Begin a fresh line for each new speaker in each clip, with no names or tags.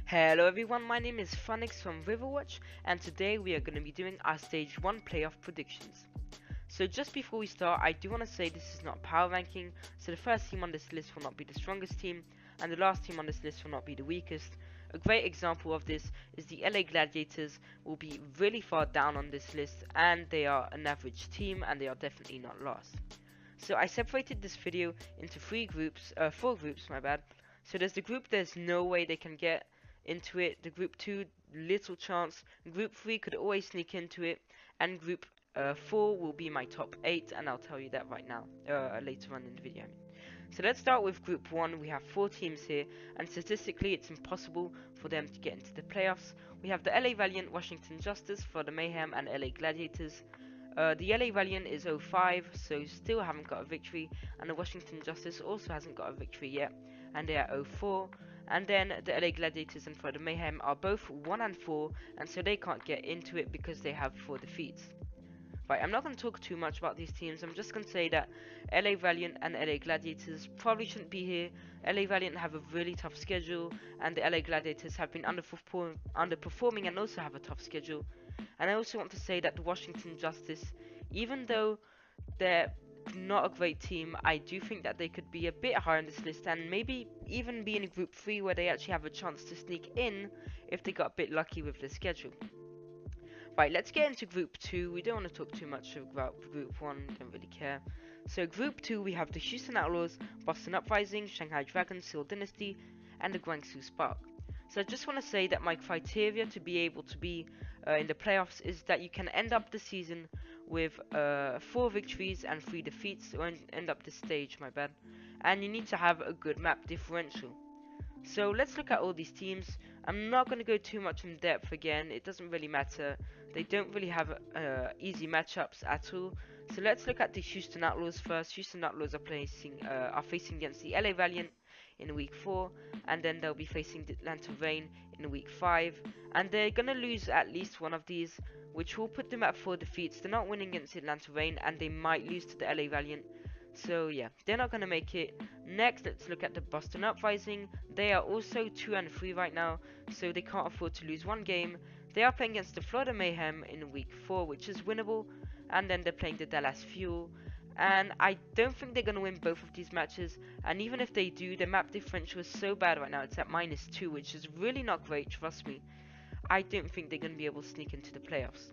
Hello everyone, my name is Funix from Revowatch, and today we are going to be doing our Stage 1 playoff predictions. So just before we start, I do want to say this is not power ranking, so the first team on this list will not be the strongest team, and the last team on this list will not be the weakest. A great example of this is the LA Gladiators will be really far down on this list, and they are an average team, and they are definitely not last. So I separated this video into four groups, my bad. So there's the group there's no way they can get into it, the group 2 little chance, group 3 could always sneak into it, and group 4 will be my top 8, and I'll tell you that right now, later on in the video. So let's start with group 1. We have 4 teams here, and statistically it's impossible for them to get into the playoffs. We have the LA Valiant, Washington Justice for the Mayhem, and LA Gladiators. The LA Valiant is 0-5, so still haven't got a victory, and the Washington Justice also hasn't got a victory yet, and they are 0-4. And then the LA Gladiators and Florida Mayhem are both 1-4, and so they can't get into it because they have 4 defeats. Right, I'm not going to talk too much about these teams. I'm just going to say that LA Valiant and LA Gladiators probably shouldn't be here. LA Valiant have a really tough schedule, and the LA Gladiators have been underperforming and also have a tough schedule. And I also want to say that the Washington Justice, even though they're not a great team, I do think that they could be a bit higher on this list and maybe even be in group 3 where they actually have a chance to sneak in if they got a bit lucky with the schedule. Right, let's get into group 2. We don't want to talk too much about group 1, don't really care. So group 2 we have the Houston Outlaws, Boston Uprising, Shanghai Dragons, Seoul Dynasty, and the Guangzhou Spark. So I just want to say that my criteria to be able to be in the playoffs is that you can end up the season with 4 victories and 3 defeats, or end up the stage, my bad. And you need to have a good map differential. So let's look at all these teams. I'm not going to go too much in depth again, it doesn't really matter. They don't really have easy matchups at all. So let's look at the Houston Outlaws first. Houston Outlaws are facing against the LA Valiant in week 4, and then they'll be facing the Atlanta Reign in week 5, and they're gonna lose at least one of these, which will put them at 4 defeats. They're not winning against the Atlanta Reign, and they might lose to the LA Valiant. So yeah, they're not gonna make it. Next, let's look at the Boston Uprising. They are also 2-3 right now, so they can't afford to lose one game. They are playing against the Florida Mayhem in week 4, which is winnable, and then they're playing the Dallas Fuel. And I don't think they're going to win both of these matches, and even if they do, the map differential is so bad right now, it's at -2, which is really not great, trust me. I don't think they're going to be able to sneak into the playoffs.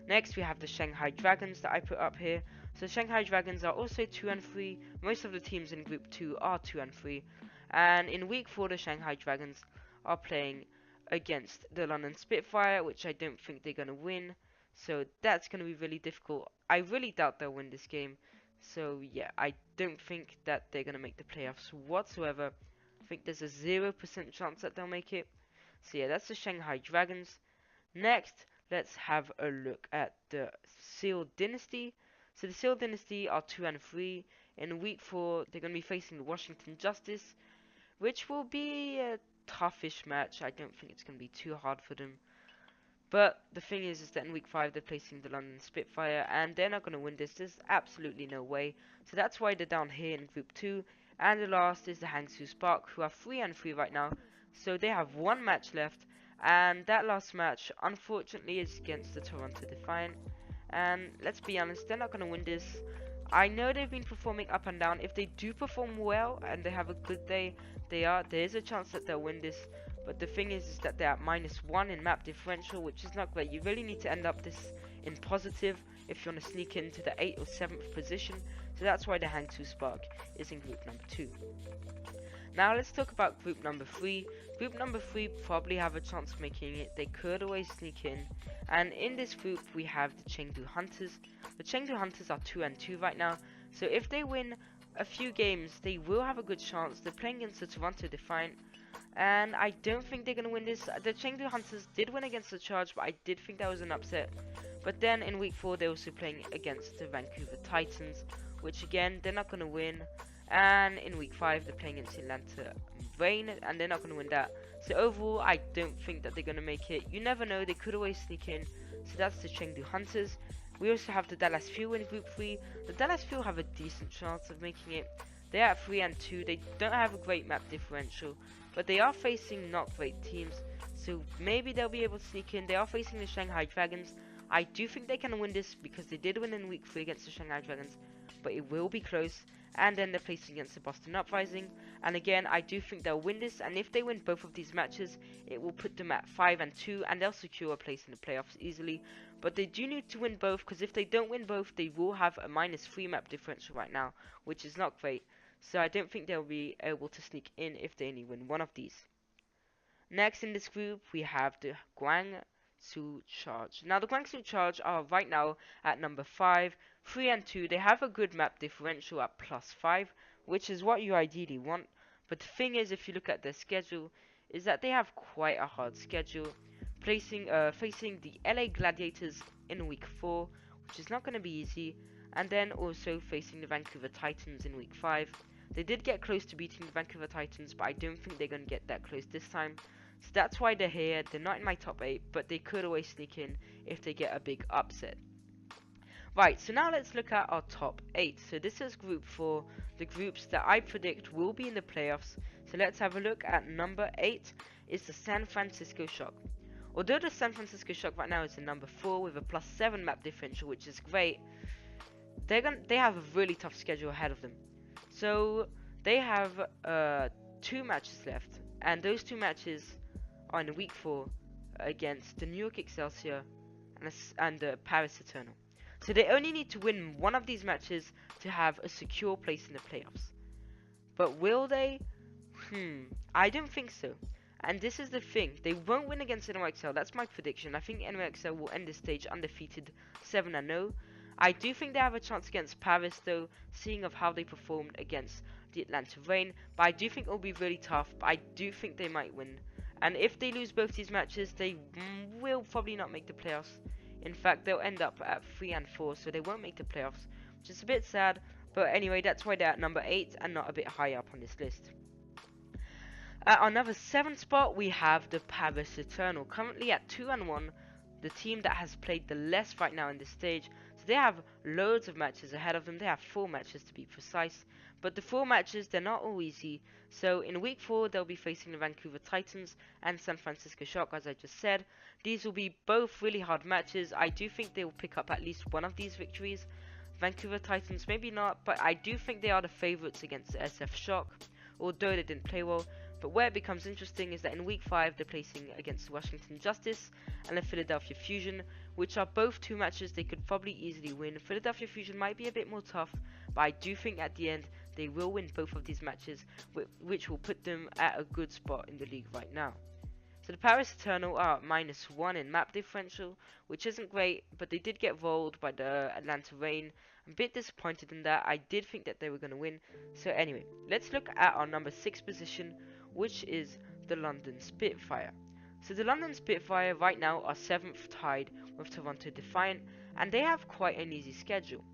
Next we have the Shanghai Dragons that I put up here. So Shanghai Dragons are also 2-3, most of the teams in group 2 are 2-3, and in week 4 the Shanghai Dragons are playing against the London Spitfire, which I don't think they're going to win, so that's going to be really difficult. I really doubt they'll win this game. So yeah, I don't think that they're going to make the playoffs whatsoever. I think there's a 0% chance that they'll make it. So yeah, that's the Shanghai Dragons. Next, let's have a look at the Seoul Dynasty. So the Seoul Dynasty are 2-3. In week 4, they're going to be facing the Washington Justice, which will be a toughish match. I don't think it's going to be too hard for them. But the thing is that in week 5 they're placing the London Spitfire, and they're not going to win this. There's absolutely no way. So that's why they're down here in group 2. And the last is the Guangzhou Spark, who are 3-3 right now. So they have one match left, and that last match unfortunately is against the Toronto Defiant. And let's be honest, they're not going to win this. I know they've been performing up and down. If they do perform well and they have a good day, there is a chance that they'll win this. But the thing is that they're at -1 in map differential, which is not great. You really need to end up this in positive if you want to sneak into the 8th or 7th position. So that's why the Guangzhou Spark is in group number 2. Now let's talk about group number 3. Group number 3 probably have a chance of making it. They could always sneak in. And in this group we have the Chengdu Hunters. The Chengdu Hunters are 2-2 right now. So if they win a few games, they will have a good chance. They're playing against the Toronto Defiant, and I don't think they're going to win this. The Chengdu Hunters did win against the Charge, but I did think that was an upset. But then in week 4 they're also playing against the Vancouver Titans, which again they're not going to win. And in week 5 they're playing against Atlanta Reign, and they're not going to win that. So overall I don't think that they're going to make it. You never know, they could always sneak in. So that's the Chengdu Hunters. We also have the Dallas Fuel in group 3. The Dallas Fuel have a decent chance of making it. They're at 3-2. They don't have a great map differential, but they are facing not great teams. so maybe they'll be able to sneak in. They are facing the Shanghai Dragons. I do think they can win this because they did win in week 3 against the Shanghai Dragons, but it will be close. And then they're placing against the Boston Uprising, and again I do think they'll win this, and if they win both of these matches it will put them at 5-2 and they'll secure a place in the playoffs easily. But they do need to win both, because if they don't win both they will have a -3 map differential right now, which is not great. So I don't think they'll be able to sneak in if they only win one of these. Next in this group we have the Guangzhou Charge. Now the Guangzhou Charge are right now at number 5, 3-2. They have a good map differential at +5, which is what you ideally want. But the thing is, if you look at their schedule, is that they have quite a hard schedule, facing the LA Gladiators in week 4, which is not going to be easy, and then also facing the Vancouver Titans in week 5. They did get close to beating the Vancouver Titans, but I don't think they're going to get that close this time. So that's why they're here. They're not in my top 8, but they could always sneak in if they get a big upset. Right, so now let's look at our top 8. So this is group 4, the groups that I predict will be in the playoffs. So let's have a look at number 8 is the San Francisco Shock. Although the San Francisco Shock right now is in number 4 with a +7 map differential, which is great, they have a really tough schedule ahead of them. So they have 2 matches left, and those 2 matches are in week 4 against the New York Excelsior and the Paris Eternal. So they only need to win one of these matches to have a secure place in the playoffs. But will they? I don't think so. And this is the thing, they won't win against NYXL. That's my prediction. I think NYXL will end this stage undefeated 7-0. I do think they have a chance against Paris though, seeing of how they performed against the Atlanta Reign. But I do think it will be really tough, but I do think they might win. And if they lose both these matches, they will probably not make the playoffs. In fact, they'll end up at 3-4, so they won't make the playoffs, which is a bit sad. But anyway, that's why they're at number 8 and not a bit higher up on this list. At our number 7 spot, we have the Paris Eternal, currently at 2-1, the team that has played the less right now in this stage. So they have loads of matches ahead of them. They have 4 matches to be precise. But the 4 matches, they're not all easy. So in week 4, they'll be facing the Vancouver Titans and San Francisco Shock, as I just said. These will be both really hard matches. I do think they will pick up at least one of these victories. Vancouver Titans, maybe not, but I do think they are the favourites against the SF Shock, although they didn't play well. But where it becomes interesting is that in week 5 they're placing against Washington Justice and the Philadelphia Fusion, which are both 2 matches they could probably easily win. Philadelphia Fusion might be a bit more tough, but I do think at the end they will win both of these matches, which will put them at a good spot in the league right now. So the Paris Eternal are at -1 in map differential, which isn't great, but they did get rolled by the Atlanta Reign. I'm a bit disappointed in that. I did think that they were going to win. So anyway, let's look at our number 6 position, which is the London Spitfire. So the London Spitfire right now are 7th tied with Toronto Defiant, and they have quite an easy schedule.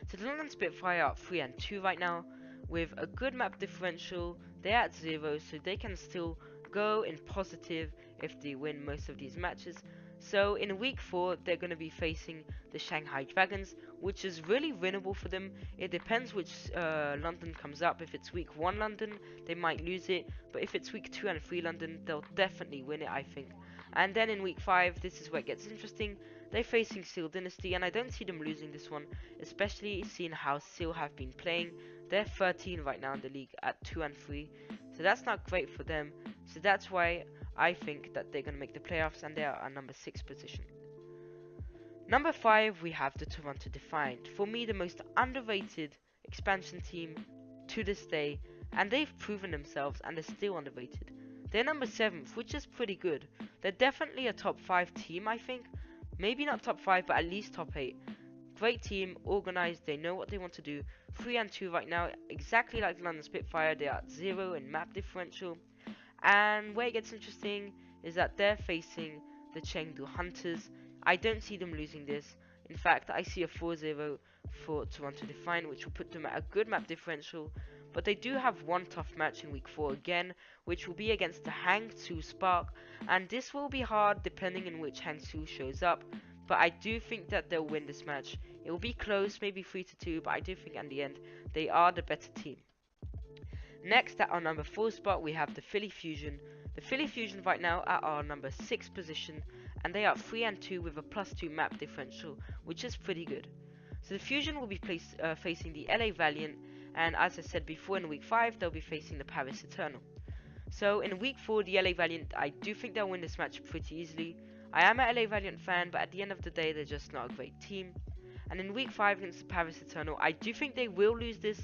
So the London Spitfire are 3-2 right now with a good map differential. They're at 0, so they can still go in positive if they win most of these matches. So in week 4 they're going to be facing the Shanghai Dragons, which is really winnable for them. It depends which London comes up. If it's week 1 London, they might lose it, but if it's week 2 and 3 London, they'll definitely win it, I think. And then in week 5, this is where it gets interesting. They're facing Seal Dynasty, and I don't see them losing this one, especially seeing how Seal have been playing. They're 13 right now in the league at 2-3, so that's not great for them. So that's why I think that they're going to make the playoffs, and they are at number 6 position. Number 5, we have the Toronto Defiant. For me, the most underrated expansion team to this day, and they've proven themselves, and they're still underrated. They're number 7th, which is pretty good. They're definitely a top 5 team, I think. Maybe not top 5, but at least top 8. Great team, organized, they know what they want to do. 3-2 right now, exactly like the London Spitfire. They are at 0 in map differential. And where it gets interesting is that they're facing the Chengdu Hunters. I don't see them losing this. In fact, I see a 4-0 for Toronto Defiant, which will put them at a good map differential. But they do have one tough match in week 4 again, which will be against the Hangzhou Spark. And this will be hard depending on which Hangzhou shows up. But I do think that they'll win this match. It will be close, maybe 3-2, but I do think in the end they are the better team. Next, at our number 4 spot, we have the Philly Fusion. The Philly Fusion right now are our number 6 position, and they are 3-2 with a +2 map differential, which is pretty good. So the Fusion will be facing the LA Valiant, and as I said before, in week 5 they'll be facing the Paris Eternal. So in week 4, the LA Valiant, I do think they'll win this match pretty easily. I am an LA Valiant fan, but at the end of the day, they're just not a great team. And in week 5 against the Paris Eternal, I do think they will lose this,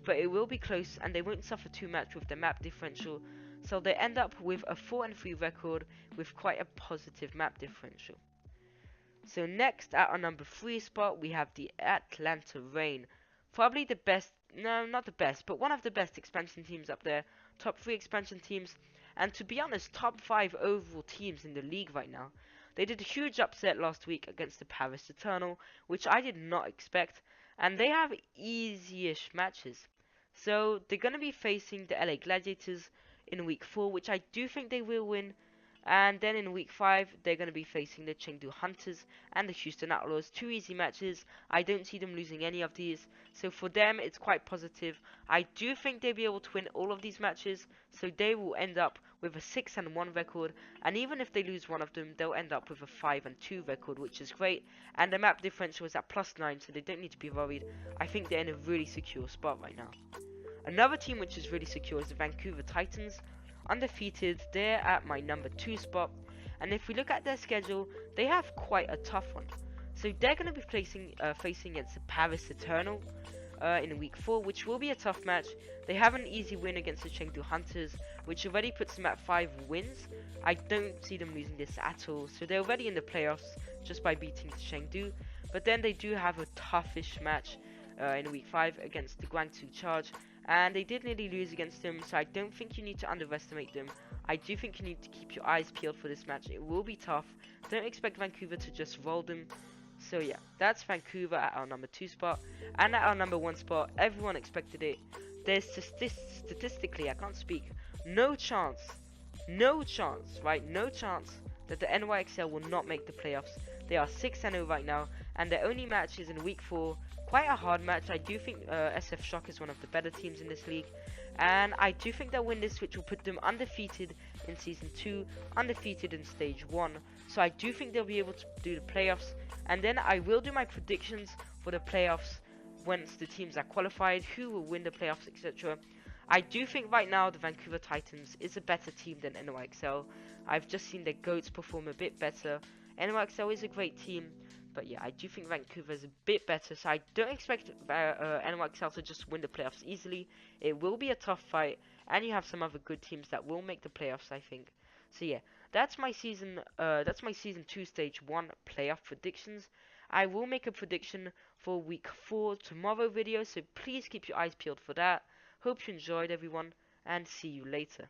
but it will be close, and they won't suffer too much with the map differential. So they end up with a 4-3 record with quite a positive map differential. So next, at our number 3 spot, we have the Atlanta Reign. Probably the best, no, not the best, but one of the best expansion teams up there. Top 3 expansion teams, and to be honest, top 5 overall teams in the league right now. They did a huge upset last week against the Paris Eternal, which I did not expect, and they have easy-ish matches. So they're going to be facing the LA Gladiators in week 4, which I do think they will win. And then in week 5, they're going to be facing the Chengdu Hunters and the Houston Outlaws. 2 easy matches. I don't see them losing any of these. So for them, it's quite positive. I do think they'll be able to win all of these matches. So they will end up with a 6-1 record. And even if they lose one of them, they'll end up with a 5-2 record, which is great. And the map differential is at +9, so they don't need to be worried. I think they're in a really secure spot right now. Another team which is really secure is the Vancouver Titans. Undefeated, they're at my number 2 spot, and if we look at their schedule, they have quite a tough one. So they're going to be facing against the Paris Eternal in week 4, which will be a tough match. They have an easy win against the Chengdu Hunters, which already puts them at 5 wins. I don't see them losing this at all, so they're already in the playoffs just by beating the Chengdu. But then they do have a toughish match in week 5 against the Guangzhou Charge, and they did nearly lose against them, so I don't think you need to underestimate them. I do think you need to keep your eyes peeled for this match. It will be tough. Don't expect Vancouver to just roll them. So yeah, that's Vancouver at our number 2 spot. And at our number 1 spot, everyone expected it. There's statistically, I can't speak, no chance, right, no chance that the NYXL will not make the playoffs. They are 6-0 right now, and their only match is in week 4. Quite a hard match. I do think SF Shock is one of the better teams in this league, and I do think they'll win this, which will put them undefeated in Season 2, undefeated in Stage 1. So I do think they'll be able to do the playoffs, and then I will do my predictions for the playoffs once the teams are qualified, who will win the playoffs, etc. I do think right now the Vancouver Titans is a better team than NYXL. I've just seen their GOATs perform a bit better. NYXL is a great team, but yeah, I do think Vancouver is a bit better, so I don't expect NYXL to just win the playoffs easily. It will be a tough fight, and you have some other good teams that will make the playoffs, I think. So yeah, that's my season 2 stage 1 playoff predictions. I will make a prediction for week 4 tomorrow video, so please keep your eyes peeled for that. Hope you enjoyed, everyone, and see you later.